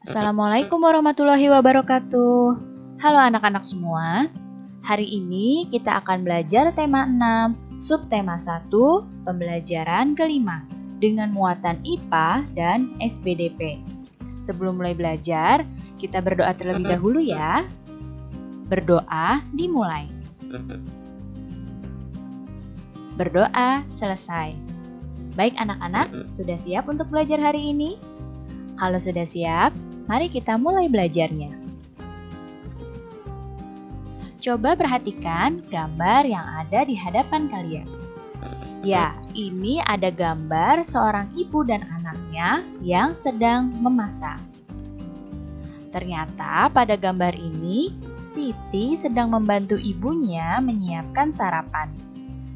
Assalamualaikum warahmatullahi wabarakatuh. Halo anak-anak semua. Hari ini kita akan belajar tema 6, subtema 1, pembelajaran kelima dengan muatan IPA dan SPDP. Sebelum mulai belajar, kita berdoa terlebih dahulu ya. Berdoa dimulai. Berdoa selesai. Baik anak-anak, sudah siap untuk belajar hari ini? Kalau sudah siap, mari kita mulai belajarnya. Coba perhatikan gambar yang ada di hadapan kalian. Ya, ini ada gambar seorang ibu dan anaknya yang sedang memasak. Ternyata pada gambar ini, Siti sedang membantu ibunya menyiapkan sarapan.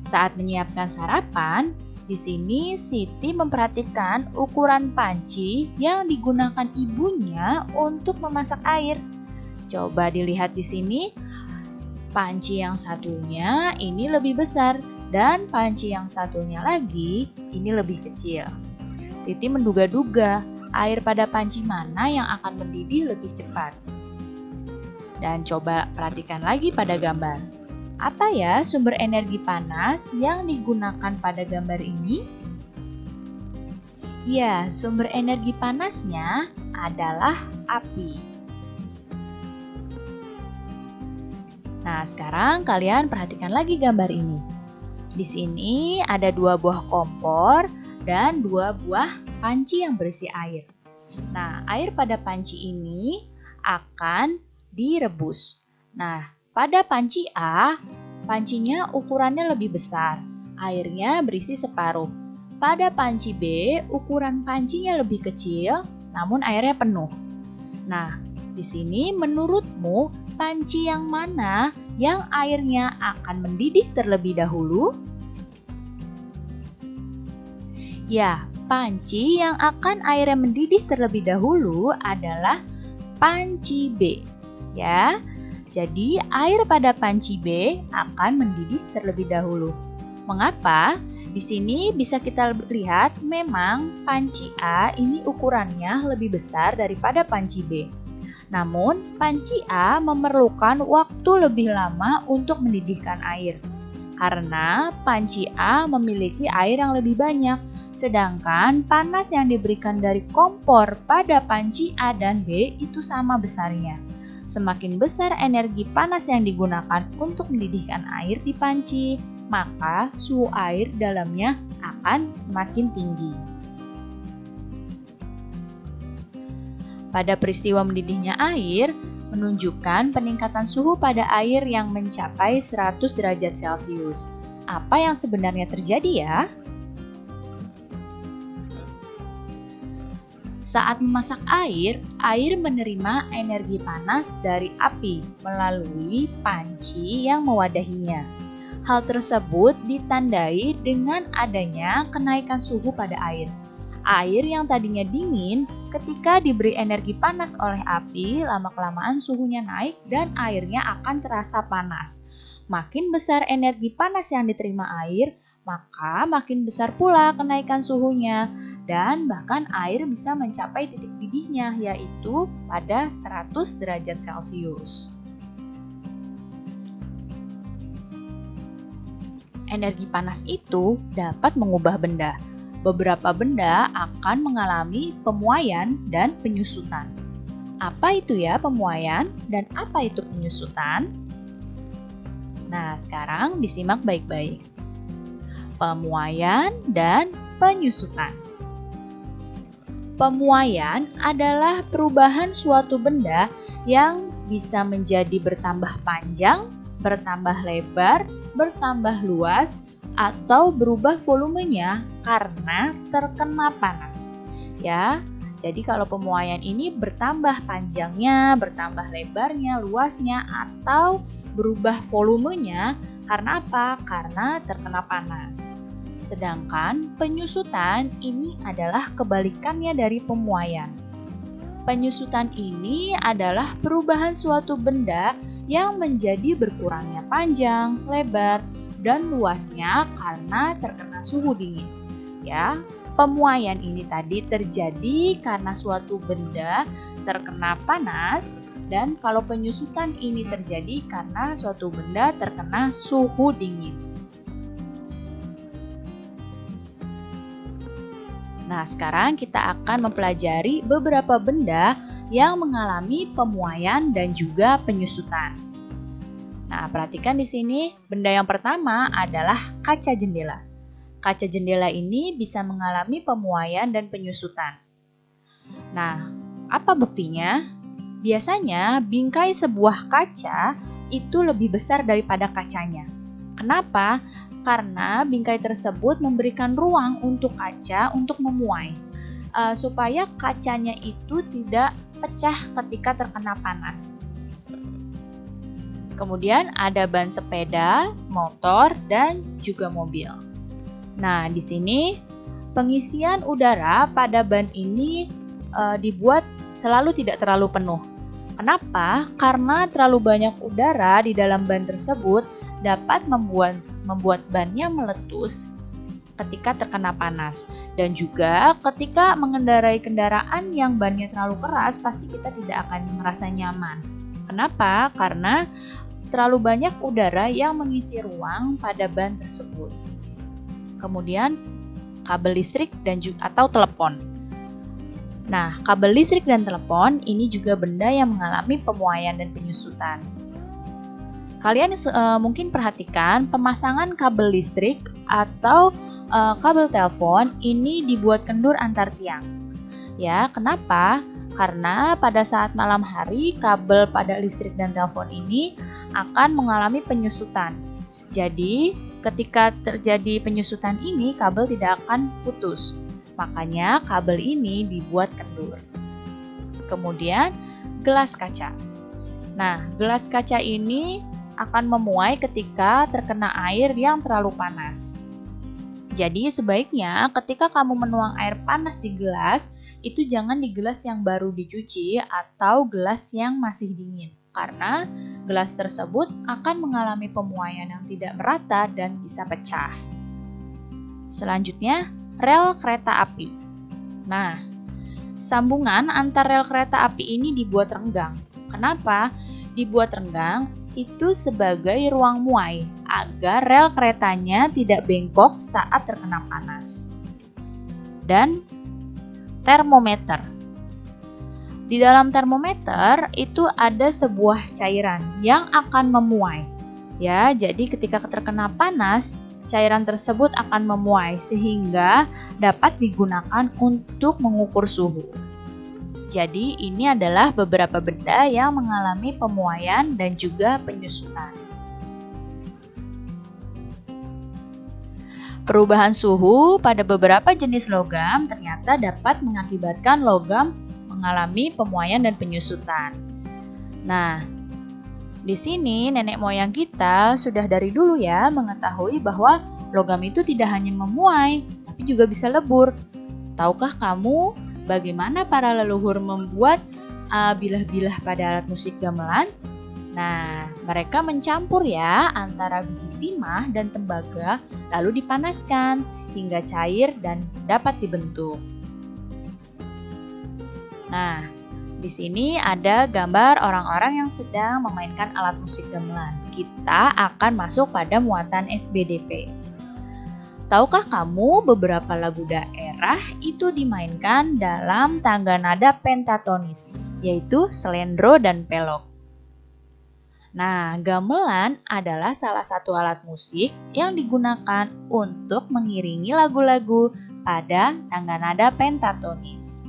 Saat menyiapkan sarapan, di sini Siti memperhatikan ukuran panci yang digunakan ibunya untuk memasak air. Coba dilihat di sini, panci yang satunya ini lebih besar dan panci yang satunya lagi ini lebih kecil. Siti menduga-duga air pada panci mana yang akan mendidih lebih cepat. Dan coba perhatikan lagi pada gambar. Apa ya sumber energi panas yang digunakan pada gambar ini? Ya, sumber energi panasnya adalah api. Nah, sekarang kalian perhatikan lagi gambar ini. Di sini ada 2 buah kompor dan 2 buah panci yang berisi air. Nah, air pada panci ini akan direbus. Nah, pada panci A, pancinya ukurannya lebih besar, airnya berisi separuh. Pada panci B, ukuran pancinya lebih kecil, namun airnya penuh. Nah, di sini menurutmu panci yang mana yang airnya akan mendidih terlebih dahulu? Ya, panci yang akan airnya mendidih terlebih dahulu adalah panci B. Ya. Jadi, air pada panci B akan mendidih terlebih dahulu. Mengapa? Di sini bisa kita lihat memang panci A ini ukurannya lebih besar daripada panci B. Namun, panci A memerlukan waktu lebih lama untuk mendidihkan air. Karena panci A memiliki air yang lebih banyak, sedangkan panas yang diberikan dari kompor pada panci A dan B itu sama besarnya. Semakin besar energi panas yang digunakan untuk mendidihkan air di panci, maka suhu air dalamnya akan semakin tinggi. Pada peristiwa mendidihnya air, menunjukkan peningkatan suhu pada air yang mencapai 100 derajat Celcius. Apa yang sebenarnya terjadi ya? Saat memasak air menerima energi panas dari api melalui panci yang mewadahinya. Hal tersebut ditandai dengan adanya kenaikan suhu pada air. Air yang tadinya dingin, ketika diberi energi panas oleh api, lama-kelamaan suhunya naik dan airnya akan terasa panas. Makin besar energi panas yang diterima air, maka makin besar pula kenaikan suhunya. Dan bahkan air bisa mencapai titik didihnya, yaitu pada 100 derajat Celcius. Energi panas itu dapat mengubah benda. Beberapa benda akan mengalami pemuaian dan penyusutan. Apa itu ya pemuaian dan apa itu penyusutan? Nah, sekarang disimak baik-baik. Pemuaian dan penyusutan. Pemuaian adalah perubahan suatu benda yang bisa menjadi bertambah panjang, bertambah lebar, bertambah luas, atau berubah volumenya karena terkena panas. Ya, jadi kalau pemuaian ini bertambah panjangnya, bertambah lebarnya, luasnya, atau berubah volumenya karena apa? Karena terkena panas. Sedangkan penyusutan ini adalah kebalikannya dari pemuaian. Penyusutan ini adalah perubahan suatu benda yang menjadi berkurangnya panjang, lebar, dan luasnya karena terkena suhu dingin. Ya, Pemuaian ini tadi terjadi karena suatu benda terkena panas, dan kalau penyusutan ini terjadi karena suatu benda terkena suhu dingin. Nah, sekarang kita akan mempelajari beberapa benda yang mengalami pemuaian dan juga penyusutan. Nah, perhatikan di sini, benda yang pertama adalah kaca jendela. Kaca jendela ini bisa mengalami pemuaian dan penyusutan. Nah, apa buktinya? Biasanya bingkai sebuah kaca itu lebih besar daripada kacanya. Kenapa? Karena bingkai tersebut memberikan ruang untuk kaca untuk memuai, supaya kacanya itu tidak pecah ketika terkena panas. Kemudian ada ban sepeda, motor, dan juga mobil. Nah, di sini pengisian udara pada ban ini dibuat selalu tidak terlalu penuh. Kenapa? Karena terlalu banyak udara di dalam ban tersebut dapat membuat bannya meletus ketika terkena panas. Dan juga ketika mengendarai kendaraan yang bannya terlalu keras, pasti kita tidak akan merasa nyaman. Kenapa? Karena terlalu banyak udara yang mengisi ruang pada ban tersebut. Kemudian kabel listrik atau telepon. Nah, kabel listrik dan telepon ini juga benda yang mengalami pemuaian dan penyusutan. Kalian mungkin perhatikan pemasangan kabel listrik atau kabel telepon ini dibuat kendur antar tiang. Ya, kenapa? Karena pada saat malam hari kabel pada listrik dan telepon ini akan mengalami penyusutan. Jadi, ketika terjadi penyusutan ini, kabel tidak akan putus. Makanya kabel ini dibuat kendur. Kemudian, gelas kaca. Nah, gelas kaca ini akan memuai ketika terkena air yang terlalu panas. Jadi, sebaiknya ketika kamu menuang air panas di gelas, itu jangan di gelas yang baru dicuci atau gelas yang masih dingin. Karena gelas tersebut akan mengalami pemuaian yang tidak merata dan bisa pecah. Selanjutnya, rel kereta api. Nah, sambungan antar rel kereta api ini dibuat renggang. Kenapa? Dibuat renggang itu sebagai ruang muai agar rel keretanya tidak bengkok saat terkena panas. Dan termometer. Di dalam termometer itu ada sebuah cairan yang akan memuai. Ya, jadi ketika terkena panas, cairan tersebut akan memuai sehingga dapat digunakan untuk mengukur suhu. Jadi, ini adalah beberapa benda yang mengalami pemuaian dan juga penyusutan. Perubahan suhu pada beberapa jenis logam ternyata dapat mengakibatkan logam mengalami pemuaian dan penyusutan. Nah, di sini nenek moyang kita sudah dari dulu ya mengetahui bahwa logam itu tidak hanya memuai, tapi juga bisa lebur. Tahukah kamu bagaimana para leluhur membuat bilah-bilah pada alat musik gamelan? Nah, mereka mencampur ya antara biji timah dan tembaga lalu dipanaskan hingga cair dan dapat dibentuk. Nah, di sini ada gambar orang-orang yang sedang memainkan alat musik gamelan. Kita akan masuk pada muatan SBDP. Tahukah kamu beberapa lagu daerah itu dimainkan dalam tangga nada pentatonis, yaitu slendro dan pelok. Nah, gamelan adalah salah satu alat musik yang digunakan untuk mengiringi lagu-lagu pada tangga nada pentatonis.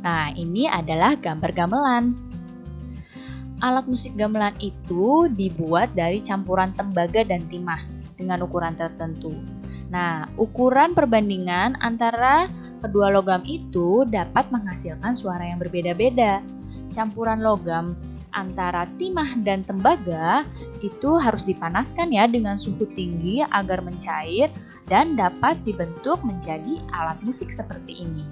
Nah, ini adalah gambar gamelan. Alat musik gamelan itu dibuat dari campuran tembaga dan timah dengan ukuran tertentu. Nah, ukuran perbandingan antara kedua logam itu dapat menghasilkan suara yang berbeda-beda. Campuran logam antara timah dan tembaga itu harus dipanaskan ya dengan suhu tinggi agar mencair dan dapat dibentuk menjadi alat musik seperti ini.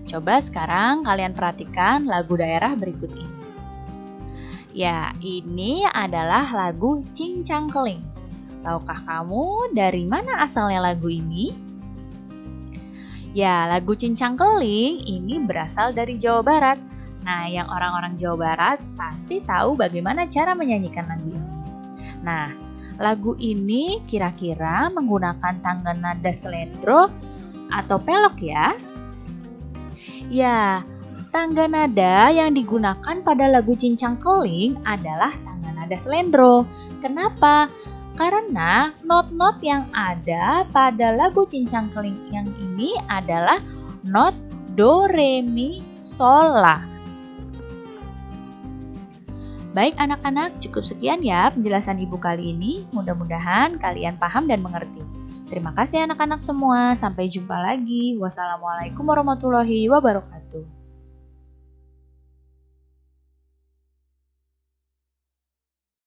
Coba sekarang kalian perhatikan lagu daerah berikut ini. Ya, ini adalah lagu Cincang Keling. Tahukah kamu dari mana asalnya lagu ini? Ya, lagu Cincang Keling ini berasal dari Jawa Barat. Nah, yang orang-orang Jawa Barat pasti tahu bagaimana cara menyanyikan lagu ini. Nah, lagu ini kira-kira menggunakan tangga nada slendro atau pelok ya? Ya, tangga nada yang digunakan pada lagu Cincang Keling adalah tangga nada slendro. Kenapa? Karena not-not yang ada pada lagu Cincang Keling yang ini adalah not do, re, mi, sol, la. Baik anak-anak, cukup sekian ya penjelasan Ibu kali ini. Mudah-mudahan kalian paham dan mengerti. Terima kasih anak-anak semua. Sampai jumpa lagi. Wassalamualaikum warahmatullahi wabarakatuh.